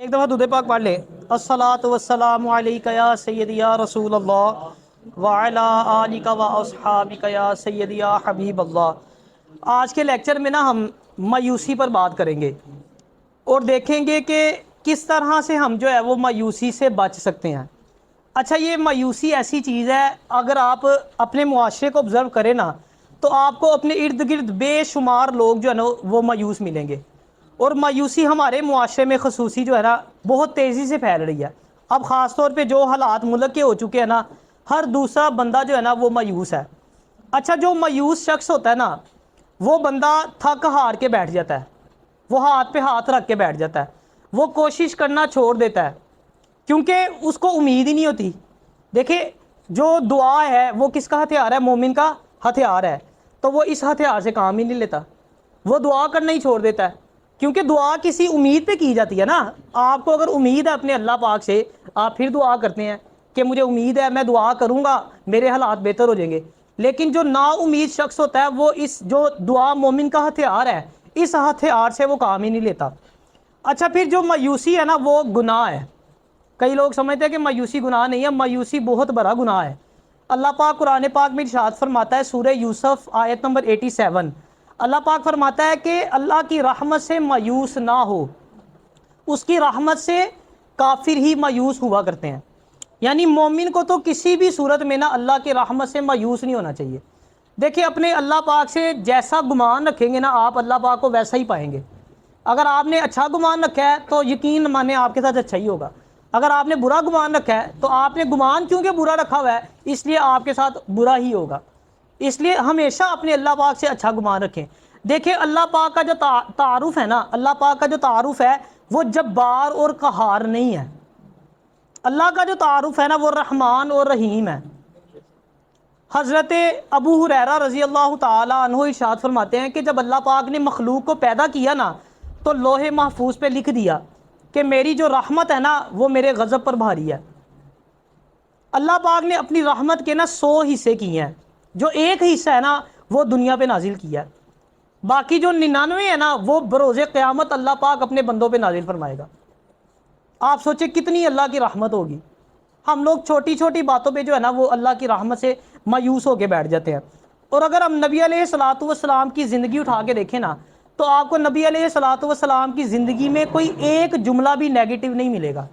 ایک دفعہ دودھ پاک پڑھ لے، الصلاۃ والسلام علیک یا سیدی یا رسول اللہ وعلی آلک و اصحابک یا سیدی یا حبیب اللہ۔ آج کے لیکچر میں نا ہم مایوسی پر بات کریں گے اور دیکھیں گے کہ کس طرح سے ہم جو ہے وہ مایوسی سے بچ سکتے ہیں۔ اچھا، یہ مایوسی ایسی چیز ہے، اگر آپ اپنے معاشرے کو آبزرو کریں نا تو آپ کو اپنے ارد گرد بے شمار لوگ جو ہے نا وہ مایوس ملیں گے، اور مایوسی ہمارے معاشرے میں خصوصی جو ہے نا بہت تیزی سے پھیل رہی ہے۔ اب خاص طور پہ جو حالات ملک کے ہو چکے ہیں نا، ہر دوسرا بندہ جو ہے نا وہ مایوس ہے۔ اچھا، جو مایوس شخص ہوتا ہے نا وہ بندہ تھک ہار کے بیٹھ جاتا ہے، وہ ہاتھ پہ ہاتھ رکھ کے بیٹھ جاتا ہے، وہ کوشش کرنا چھوڑ دیتا ہے کیونکہ اس کو امید ہی نہیں ہوتی۔ دیکھیں، جو دعا ہے وہ کس کا ہتھیار ہے؟ مومن کا ہتھیار ہے، تو وہ اس ہتھیار سے کام ہی نہیں لیتا، وہ دعا کرنا ہی چھوڑ دیتا ہے کیونکہ دعا کسی امید پہ کی جاتی ہے نا۔ آپ کو اگر امید ہے اپنے اللہ پاک سے، آپ پھر دعا کرتے ہیں کہ مجھے امید ہے، میں دعا کروں گا میرے حالات بہتر ہو جائیں گے۔ لیکن جو نا امید شخص ہوتا ہے وہ اس جو دعا مومن کا ہتھیار ہے اس ہتھیار سے وہ کام ہی نہیں لیتا۔ اچھا، پھر جو مایوسی ہے نا وہ گناہ ہے۔ کئی لوگ سمجھتے ہیں کہ مایوسی گناہ نہیں ہے، مایوسی بہت بڑا گناہ ہے۔ اللہ پاک قرآن پاک میں ارشاد فرماتا ہے، سورہ یوسف آیت نمبر 87، اللہ پاک فرماتا ہے کہ اللہ کی رحمت سے مایوس نہ ہو، اس کی رحمت سے کافر ہی مایوس ہوا کرتے ہیں۔ یعنی مومن کو تو کسی بھی صورت میں نا اللہ کی رحمت سے مایوس نہیں ہونا چاہیے۔ دیکھیں، اپنے اللہ پاک سے جیسا گمان رکھیں گے نا آپ اللہ پاک کو ویسا ہی پائیں گے۔ اگر آپ نے اچھا گمان رکھا ہے تو یقین مانے آپ کے ساتھ اچھا ہی ہوگا، اگر آپ نے برا گمان رکھا ہے تو آپ نے گمان کیونکہ برا رکھا ہوا ہے اس لیے آپ کے ساتھ برا ہی ہوگا۔ اس لیے ہمیشہ اپنے اللہ پاک سے اچھا گمان رکھیں۔ دیکھیں، اللہ پاک کا جو تعارف ہے نا، اللہ پاک کا جو تعارف ہے وہ جبار اور قہار نہیں ہے۔ اللہ کا جو تعارف ہے نا وہ رحمان اور رحیم ہے۔ حضرت ابو ہریرہ رضی اللہ تعالی عنہ ارشاد فرماتے ہیں کہ جب اللہ پاک نے مخلوق کو پیدا کیا نا تو لوح محفوظ پہ لکھ دیا کہ میری جو رحمت ہے نا وہ میرے غضب پر بھاری ہے۔ اللہ پاک نے اپنی رحمت کے نا 100 حصے کیے ہیں، جو ایک حصہ ہے نا وہ دنیا پہ نازل کیا ہے، باقی جو 99 ہے نا وہ بروز قیامت اللہ پاک اپنے بندوں پہ نازل فرمائے گا۔ آپ سوچیں کتنی اللہ کی رحمت ہوگی۔ ہم لوگ چھوٹی چھوٹی باتوں پہ جو ہے نا وہ اللہ کی رحمت سے مایوس ہو کے بیٹھ جاتے ہیں۔ اور اگر ہم نبی علیہ الصلوۃ والسلام کی زندگی اٹھا کے دیکھیں نا تو آپ کو نبی علیہ الصلوۃ والسلام کی زندگی میں کوئی ایک جملہ بھی نیگیٹو نہیں ملے گا،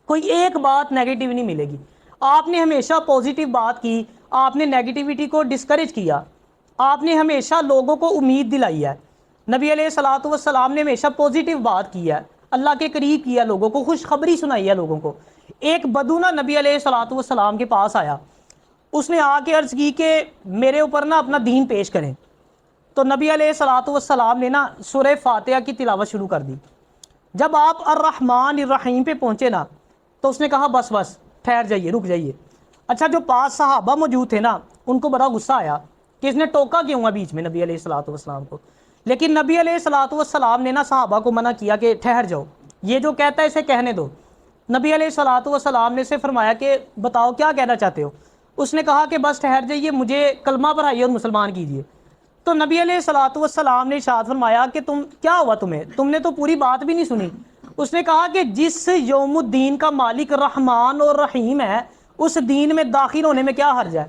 کوئی ایک بات نیگیٹو نہیں ملے گی۔ آپ نے ہمیشہ پازیٹیو بات کی، آپ نے نیگیٹیوٹی کو ڈسکریج کیا، آپ نے ہمیشہ لوگوں کو امید دلائی ہے۔ نبی علیہ الصلوۃ والسلام نے ہمیشہ پازیٹیو بات کی ہے، اللہ کے قریب کیا، لوگوں کو خوشخبری سنائی ہے لوگوں کو۔ ایک بدو نا نبی علیہ الصلوۃ والسلام کے پاس آیا، اس نے آ کے عرض کی کہ میرے اوپر نا اپنا دین پیش کریں۔ تو نبی علیہ الصلوۃ والسلام نے نا سورہ فاتحہ کی تلاوت شروع کر دی۔ جب آپ الرحمن الرحیم پہ پہنچے نا تو اس نے کہا بس بس ٹھہر جائیے، رک جائیے۔ اچھا، جو پاس صحابہ موجود تھے نا ان کو بڑا غصہ آیا کہ اس نے ٹوکا کیوں ہے بیچ میں نبی علیہ الصلوۃ والسلام کو۔ لیکن نبی علیہ الصلوۃ والسلام نے نا صحابہ کو منع کیا کہ ٹھہر جاؤ، یہ جو کہتا ہے اسے کہنے دو۔ نبی علیہ الصلوۃ والسلام نے اسے فرمایا کہ بتاؤ کیا کہنا چاہتے ہو۔ اس نے کہا کہ بس ٹھہر جائیے، مجھے کلمہ پڑھائیے اور مسلمان کیجیے۔ تو نبی علیہ الصلوۃ والسلام نے ارشاد فرمایا کہ تم کیا ہوا، تم نے تو پوری بات بھی نہیں سنی۔ اس نے کہا کہ جس یوم الدین کا مالک رحمان اور رحیم ہے اس دین میں داخل ہونے میں کیا حرج ہے۔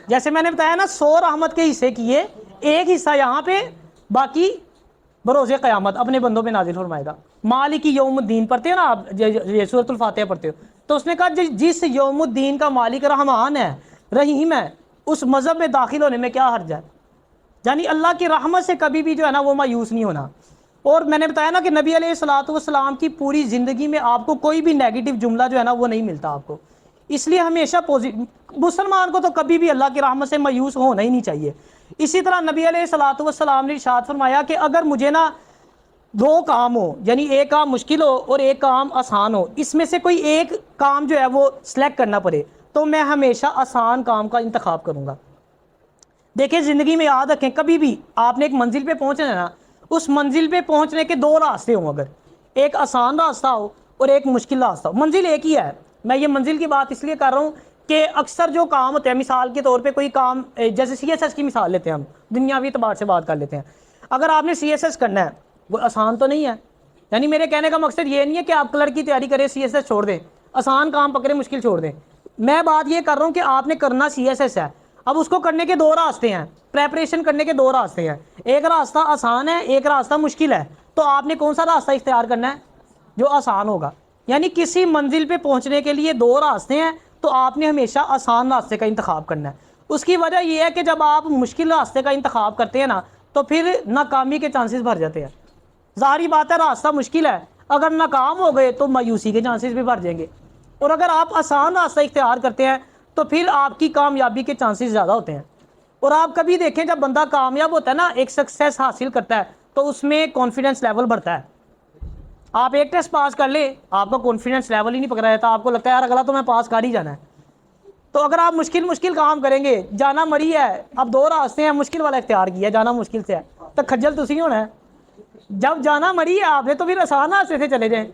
جیسے میں نے بتایا نا 100 رحمت کے حصے کیے، ایک حصہ یہاں پہ، باقی بروز قیامت اپنے بندوں پہ نازل فرمائے گا۔ مالک یوم الدین پڑھتے ہو نا آپ، سورۃ الفاتحہ پڑھتے ہو، تو اس نے کہا جس یوم الدین کا مالک رحمان ہے رحیم ہے اس مذہب میں داخل ہونے میں کیا حرج ہے۔ یعنی اللہ کی رحمت سے کبھی بھی جو ہے نا وہ مایوس نہیں ہونا۔ اور میں نے بتایا نا کہ نبی علیہ الصلوۃ والسلام کی پوری زندگی میں آپ کو کوئی بھی نیگیٹو جملہ جو ہے نا وہ نہیں ملتا آپ کو۔ اس لیے ہمیشہ مسلمان کو تو کبھی بھی اللہ کی رحمت سے مایوس ہونا ہی نہیں چاہیے۔ اسی طرح نبی علیہ الصلوۃ والسلام نے ارشاد فرمایا کہ اگر مجھے نا 2 کام ہو، یعنی ایک کام مشکل ہو اور ایک کام آسان ہو، اس میں سے کوئی ایک کام جو ہے وہ سلیکٹ کرنا پڑے تو میں ہمیشہ آسان کام کا انتخاب کروں گا۔ دیکھیں، زندگی میں یاد رکھیں کبھی بھی آپ نے ایک منزل پہ پہنچنا ہے نا، اس منزل پہ پہنچنے کے 2 راستے ہوں، اگر ایک آسان راستہ ہو اور ایک مشکل راستہ ہو، منزل ایک ہی ہے۔ میں یہ منزل کی بات اس لیے کر رہا ہوں کہ اکثر جو کام ہوتے ہیں، مثال کے طور پہ کوئی کام جیسے CSS کی مثال لیتے ہیں، ہم دنیاوی اعتبار سے بات کر لیتے ہیں۔ اگر آپ نے CSS کرنا ہے وہ آسان تو نہیں ہے، یعنی میرے کہنے کا مقصد یہ نہیں ہے کہ آپ کلرک کی تیاری کریں سی ایس ایس چھوڑ دیں، آسان کام پکڑے مشکل چھوڑ دیں. میں بات یہ کر رہا ہوں کہ آپ نے کرنا سی ایس ایس ہے. اب اس کو کرنے کے دو راستے ہیں، پریپریشن کرنے کے دو راستے ہیں. ایک راستہ آسان ہے، ایک راستہ مشکل ہے. تو آپ نے کون سا راستہ اختیار کرنا ہے؟ جو آسان ہوگا. یعنی کسی منزل پہ پہنچنے کے لیے دو راستے ہیں، تو آپ نے ہمیشہ آسان راستے کا انتخاب کرنا ہے. اس کی وجہ یہ ہے کہ جب آپ مشکل راستے کا انتخاب کرتے ہیں نا تو پھر ناکامی کے چانسز بڑھ جاتے ہیں. ظاہری بات ہے راستہ مشکل ہے، اگر ناکام ہو گئے تو مایوسی کے چانسز بھی بڑھ جائیں گے. اور اگر آپ آسان راستہ اختیار کرتے ہیں تو پھر آپ کی کامیابی کے چانسز زیادہ ہوتے ہیں. اور آپ کبھی دیکھیں جب بندہ کامیاب ہوتا ہے نا، ایک سکسیس حاصل کرتا ہے، تو اس میں کانفیڈنس لیول بڑھتا ہے. آپ ایک ٹیسٹ پاس کر لیں، آپ کا کانفیڈنس لیول ہی نہیں پکڑا جاتا، آپ کو لگتا ہے یار اگلا تو میں پاس کر ہی جانا ہے. تو اگر آپ مشکل کام کریں گے، جانا مری ہے، اب دو راستے ہیں، مشکل والا اختیار کیا، جانا مشکل سے ہے تو کھجل تو نہیں ہونا ہے. جب جانا مری ہے آپ نے تو پھر آسان راستے سے چلے جائیں.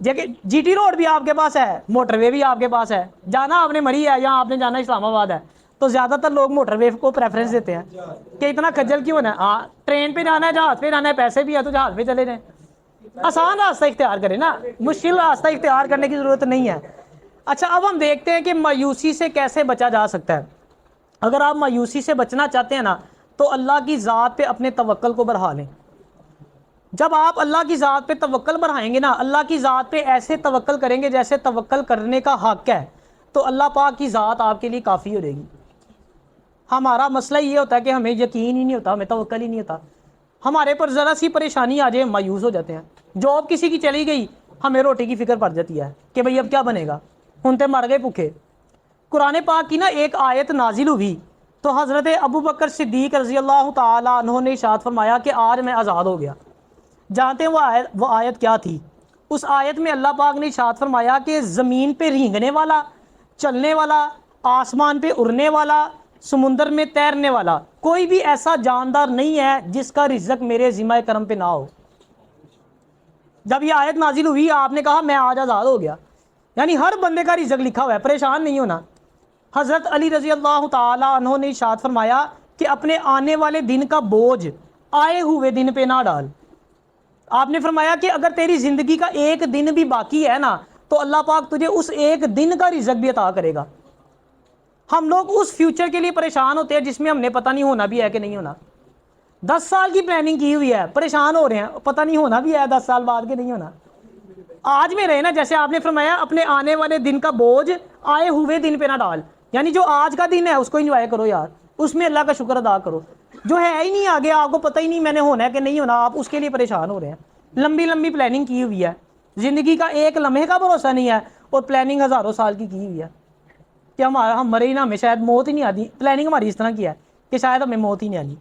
جی ٹی روڈ بھی آپ کے پاس ہے، موٹر وے بھی آپ کے پاس ہے، جانا آپ نے مری ہے یا آپ نے جانا اسلام آباد ہے، تو زیادہ تر لوگ موٹر وے کو پریفرنس دیتے ہیں کہ اتنا کھجل کیوں ہونا ہے. ہاں ٹرین پہ جانا ہے، جہاز پہ جانا ہے، پیسے بھی ہے تو جہاز پہ چلے جائیں. آسان راستہ اختیار کریں نا، مشکل راستہ اختیار کرنے کی ضرورت نہیں ہے. اچھا اب ہم دیکھتے ہیں کہ مایوسی سے کیسے بچا جا سکتا ہے. اگر آپ مایوسی سے بچنا چاہتے ہیں نا تو اللہ کی ذات پہ اپنے توکل کو بڑھا لیں. جب آپ اللہ کی ذات پہ توکل بڑھائیں گے نا، اللہ کی ذات پہ ایسے توکل کریں گے جیسے توکل کرنے کا حق ہے، تو اللہ پاک کی ذات آپ کے لیے کافی ہو جائے گی. ہمارا مسئلہ یہ ہوتا ہے کہ ہمیں یقین ہی نہیں ہوتا، ہمیں توکل ہی نہیں ہوتا. ہمارے پر ذرا سی پریشانی آ جائے مایوس ہو جاتے ہیں. جاب کسی کی چلی گئی، ہمیں روٹی کی فکر پڑ جاتی ہے کہ بھئی اب کیا بنے گا، ہنتے مر گئے بھوکے. قرآن پاک کی نا ایک آیت نازل ہوئی تو حضرت ابو بکر صدیق رضی اللہ تعالیٰ عنہ نے ارشاد فرمایا کہ آج میں آزاد ہو گیا. جانتے ہیں وہ آیت کیا تھی؟ اس آیت میں اللہ پاک نے ارشاد فرمایا کہ زمین پہ رینگنے والا، چلنے والا، آسمان پہ اڑنے والا، سمندر میں تیرنے والا کوئی بھی ایسا جاندار نہیں ہے جس کا رزق میرے ذمہ کرم پہ نہ ہو. جب یہ آیت نازل ہوئی آپ نے کہا میں آج آزاد ہو گیا. یعنی ہر بندے کا رزق لکھا ہوا ہے، پریشان نہیں ہونا. حضرت علی رضی اللہ تعالیٰ عنہ نے ارشاد فرمایا کہ اپنے آنے والے دن کا بوجھ آئے ہوئے دن پہ نہ ڈال. آپ نے فرمایا کہ اگر تیری زندگی کا ایک دن بھی باقی ہے نا تو اللہ پاک تجھے اس ایک دن کا رزق بھی عطا کرے گا. ہم لوگ اس فیوچر کے لیے پریشان ہوتے ہیں جس میں ہم نے پتہ نہیں ہونا بھی ہے کہ نہیں ہونا. 10 سال کی پلاننگ کی ہوئی ہے، پریشان ہو رہے ہیں، پتہ نہیں ہونا بھی ہے 10 سال بعد کے نہیں ہونا. آج میں رہے نا، جیسے آپ نے فرمایا اپنے آنے والے دن کا بوجھ آئے ہوئے دن پہ نہ ڈال. یعنی جو آج کا دن ہے اس کو انجوائے کرو یار، اس میں اللہ کا شکر ادا کرو. جو ہے ہی نہیں آگے، آپ کو پتہ ہی نہیں میں نے ہونا ہے کہ نہیں ہونا، آپ اس کے لیے پریشان ہو رہے ہیں. لمبی لمبی پلاننگ کی ہوئی ہے، زندگی کا ایک لمحے کا بھروسہ نہیں ہے، اور پلاننگ ہزاروں سال کی ہوئی ہے کہ ہم مرے ہی نہ، ہمیں شاید موت ہی نہیں آتی. پلاننگ ہماری اس طرح کی ہے کہ شاید ہمیں موت ہی نہیں آنی.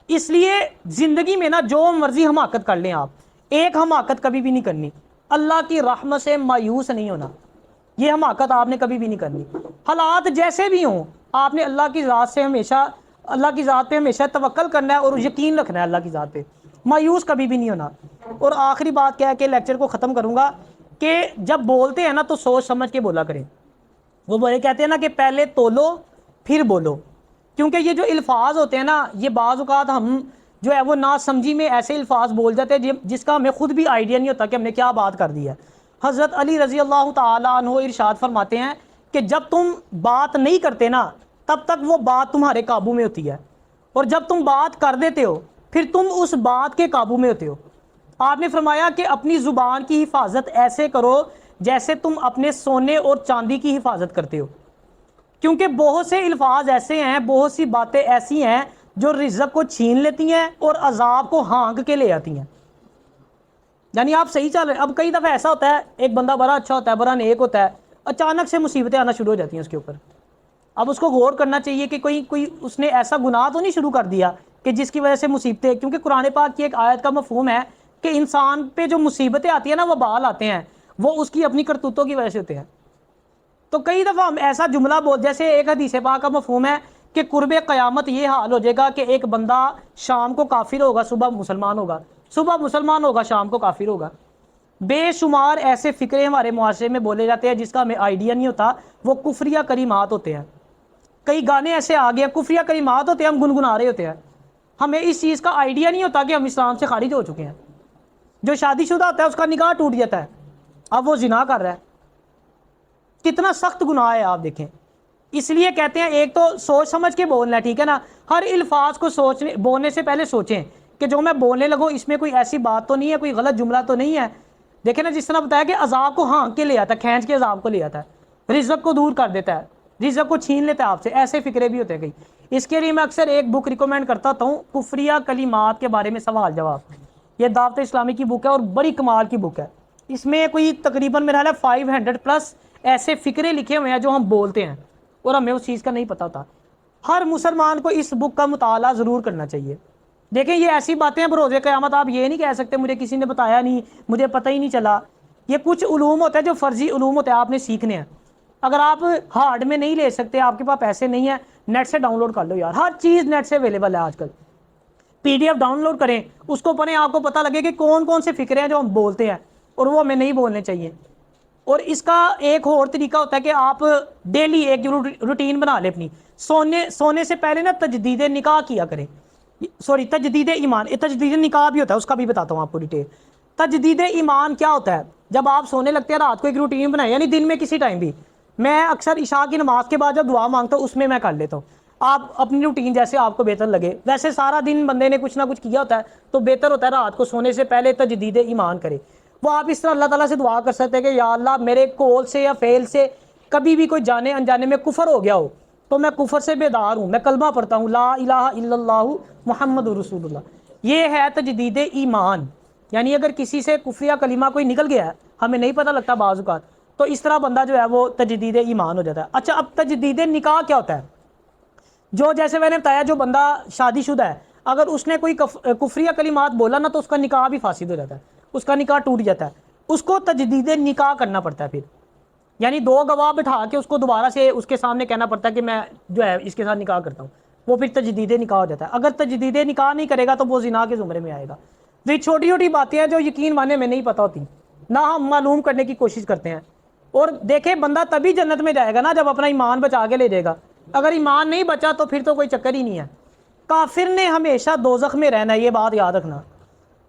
اس لیے زندگی میں نا جو مرضی حماقت کر لیں آپ، ایک حماقت کبھی بھی نہیں کرنی. اللہ کی رحمت سے مایوس نہیں ہونا، یہ حماقت آپ نے کبھی بھی نہیں کرنی. حالات جیسے بھی ہوں آپ نے اللہ کی ذات سے ہمیشہ، اللہ کی ذات پہ ہمیشہ توکل کرنا ہے اور یقین رکھنا ہے اللہ کی ذات پہ، مایوس کبھی بھی نہیں ہونا. اور آخری بات کیا ہے کہ لیکچر کو ختم کروں گا کہ جب بولتے ہیں نا تو سوچ سمجھ کے بولا کریں. وہ بولے کہتے ہیں نا کہ پہلے تولو پھر بولو، کیونکہ یہ جو الفاظ ہوتے ہیں نا یہ بعض اوقات ہم جو ہے وہ نا سمجھی میں ایسے الفاظ بول جاتے ہیں جس کا ہمیں خود بھی آئیڈیا نہیں ہوتا کہ ہم نے کیا بات کر دی ہے. حضرت علی رضی اللہ تعالیٰ عنہ ارشاد فرماتے ہیں کہ جب تم بات نہیں کرتے نا تب تک وہ بات تمہارے قابو میں ہوتی ہے، اور جب تم بات کر دیتے ہو پھر تم اس بات کے قابو میں ہوتے ہو. آپ نے فرمایا کہ اپنی زبان کی حفاظت ایسے کرو جیسے تم اپنے سونے اور چاندی کی حفاظت کرتے ہو، کیونکہ بہت سے الفاظ ایسے ہیں، بہت سی باتیں ایسی ہیں جو رزق کو چھین لیتی ہیں اور عذاب کو ہانک کے لے آتی ہیں. یعنی آپ صحیح چل رہے ہیں، اب کئی دفعہ ایسا ہوتا ہے ایک بندہ بڑا اچھا ہوتا ہے، بڑا نیک ہوتا ہے، اچانک سے مصیبتیں آنا شروع ہو جاتی ہیں اس کے اوپر. اب اس کو غور کرنا چاہیے کہ کوئی اس نے ایسا گناہ تو نہیں شروع کر دیا کہ جس کی وجہ سے مصیبتیں، کیونکہ قرآن پاک کی ایک آیت کا مفہوم ہے کہ انسان پہ جو مصیبتیں آتی ہیں نا وہ بال آتے ہیں، وہ اس کی اپنی کرتوتوں کی وجہ سے ہوتے ہیں. تو کئی دفعہ ہم ایسا جملہ بول، جیسے ایک حدیث پاک کا مفہوم ہے کہ قرب قیامت یہ حال ہو جائے گا کہ ایک بندہ شام کو کافر ہوگا، صبح مسلمان ہوگا، صبح مسلمان ہوگا، شام کو کافر ہوگا. بے شمار ایسے فکرے ہمارے معاشرے میں بولے جاتے ہیں جس کا ہمیں آئیڈیا نہیں ہوتا، وہ کفریہ کلمات ہوتے ہیں. کئی گانے ایسے آ گئے کفریہ کلمات ہوتے ہیں، ہم گنگنا رہے ہوتے ہیں، ہمیں اس چیز کا آئیڈیا نہیں ہوتا کہ ہم اسلام سے خارج ہو چکے ہیں. جو شادی شدہ ہوتا ہے اس کا نکاح ٹوٹ جاتا ہے، اب وہ زنا کر رہا ہے، کتنا سخت گناہ ہے آپ دیکھیں۔ اس لیے کہتے ہیں ایک تو سوچ سمجھ کے بولنا ہے، ٹھیک ہے نا، ہر الفاظ کو بولنے سے پہلے سوچیں کہ جو میں بولنے لگوں اس میں کوئی ایسی بات تو نہیں ہے، کوئی غلط جملہ تو نہیں ہے۔ دیکھیں نا، جس طرح بتایا کہ عذاب کو ہانک کے لے آتا ہے، کھینچ کے عذاب کو لے آتا ہے، رزق کو دور کر دیتا ہے، رزق کو چھین لیتا ہے آپ سے، ایسے فکرے بھی ہوتے ہیں کئی۔ اس کے لیے میں اکثر ایک بک ریکمینڈ کرتا ہوں، کفریہ کلمات کے بارے میں سوال جواب، یہ دعوت اسلامی کی بک ہے اور بڑی کمال کی بک ہے۔ اس میں کوئی تقریباً میرا خیال ہے 500 پلس ایسے فکرے لکھے ہوئے ہیں جو ہم بولتے ہیں اور ہمیں اس چیز کا نہیں پتا ہوتا۔ ہر مسلمان کو اس بک کا مطالعہ ضرور کرنا چاہیے۔ دیکھیں یہ ایسی باتیں ہیں بروز قیامت آپ یہ نہیں کہہ سکتے مجھے کسی نے بتایا نہیں، مجھے پتہ ہی نہیں چلا۔ یہ کچھ علوم ہوتے ہیں جو فرضی علوم ہوتے ہیں، آپ نے سیکھنے ہیں۔ اگر آپ ہارڈ میں نہیں لے سکتے، آپ کے پاس پیسے نہیں ہیں، نیٹ سے ڈاؤن لوڈ کر لو یار، ہر چیز نیٹ سے اویلیبل ہے آج کل۔ P D F download کریں، اس کو پڑھیں، آپ کو پتہ لگے کہ کون کون سے فکرے ہیں جو ہم بولتے ہیں اور وہ ہمیں نہیں بولنے چاہیے۔ اور اس کا ایک اور طریقہ ہوتا ہے کہ آپ ڈیلی ایک روٹین بنا لیں اپنی، سونے سے پہلے نا تجدید نکاح کیا کریں، سوری تجدید ایمان، تجدید نکاح بھی ہوتا ہے، اس کا بھی بتاتا ہوں آپ کو ڈیٹیل۔ تجدید ایمان کیا ہوتا ہے؟ جب آپ سونے لگتے ہیں رات کو ایک روٹین بنائیں، یعنی دن میں کسی ٹائم بھی، میں اکثر عشاء کی نماز کے بعد جب دعا مانگتا ہوں اس میں کر لیتا ہوں، آپ اپنی روٹین جیسے آپ کو بہتر لگے۔ ویسے سارا دن بندے نے کچھ نہ کچھ کیا ہوتا ہے تو بہتر ہوتا ہے رات کو سونے سے پہلے تجدید ایمان کرے۔ وہ آپ اس طرح اللہ تعالیٰ سے دعا کر سکتے ہیں کہ یا اللہ میرے قول سے یا فعل سے کبھی بھی کوئی جانے انجانے میں کفر ہو گیا ہو تو میں کفر سے بیدار ہوں، میں کلمہ پڑھتا ہوں لا الہ الا اللہ محمد رسول اللہ۔ یہ ہے تجدید ایمان۔ یعنی اگر کسی سے کفریہ کلمہ کوئی نکل گیا ہے، ہمیں نہیں پتہ لگتا بعض اوقات، تو اس طرح بندہ جو ہے وہ تجدید ایمان ہو جاتا ہے۔ اچھا، اب تجدید نکاح کیا ہوتا ہے؟ جو جیسے میں نے بتایا جو بندہ شادی شدہ ہے، اگر اس نے کوئی کفریہ کلمات بولا نا تو اس کا نکاح بھی فاسد ہو جاتا ہے، اس کا نکاح ٹوٹ جاتا ہے، اس کو تجدید نکاح کرنا پڑتا ہے پھر، یعنی دو گواہ بٹھا کے اس کو دوبارہ سے اس کے سامنے کہنا پڑتا ہے کہ میں جو ہے اس کے ساتھ نکاح کرتا ہوں، وہ پھر تجدید نکاح ہو جاتا ہے۔ اگر تجدید نکاح نہیں کرے گا تو وہ زنا کے زمرے میں آئے گا۔ تو یہ چھوٹی چھوٹی باتیں ہیں جو یقین مانے میں نہیں پتہ ہوتی، نہ ہم معلوم کرنے کی کوشش کرتے ہیں۔ اور دیکھیں بندہ تبھی جنت میں جائے گا نا جب اپنا ایمان بچا کے لے جائے گا، اگر ایمان نہیں بچا تو پھر تو کوئی چکر ہی نہیں ہے۔ کافر نے ہمیشہ دوزخ میں رہنا ہے، یہ بات یاد رکھنا۔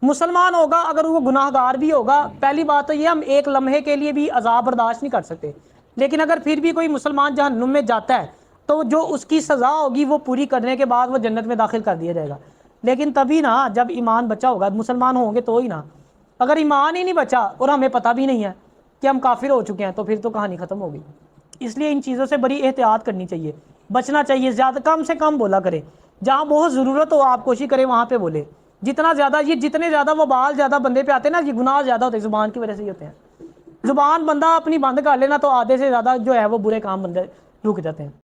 مسلمان ہوگا اگر وہ گناہ گار بھی ہوگا، پہلی بات تو یہ ہم ایک لمحے کے لیے بھی عذاب برداشت نہیں کر سکتے، لیکن اگر پھر بھی کوئی مسلمان جہنم میں جاتا ہے تو جو اس کی سزا ہوگی وہ پوری کرنے کے بعد وہ جنت میں داخل کر دیا جائے گا، لیکن تبھی نا جب ایمان بچا ہوگا، مسلمان ہوں گے تو ہی نا۔ اگر ایمان ہی نہیں بچا اور ہمیں پتہ بھی نہیں ہے کہ ہم کافر ہو چکے ہیں تو پھر تو کہانی ختم ہوگی۔ اس لیے ان چیزوں سے بڑی احتیاط کرنی چاہیے، بچنا چاہیے، زیادہ کم سے کم بولا کرے، جہاں بہت ضرورت ہو آپ کوشش کریں وہاں پہ بولے۔ جتنا زیادہ جتنے زیادہ وبال زیادہ بندے پہ آتے ہیں نا، یہ گناہ زیادہ ہوتے ہیں زبان کی وجہ سے ہی ہوتے ہیں۔ زبان بندہ اپنی بند کر لینا تو آدھے سے زیادہ جو ہے وہ برے کام بندے رک جاتے ہیں۔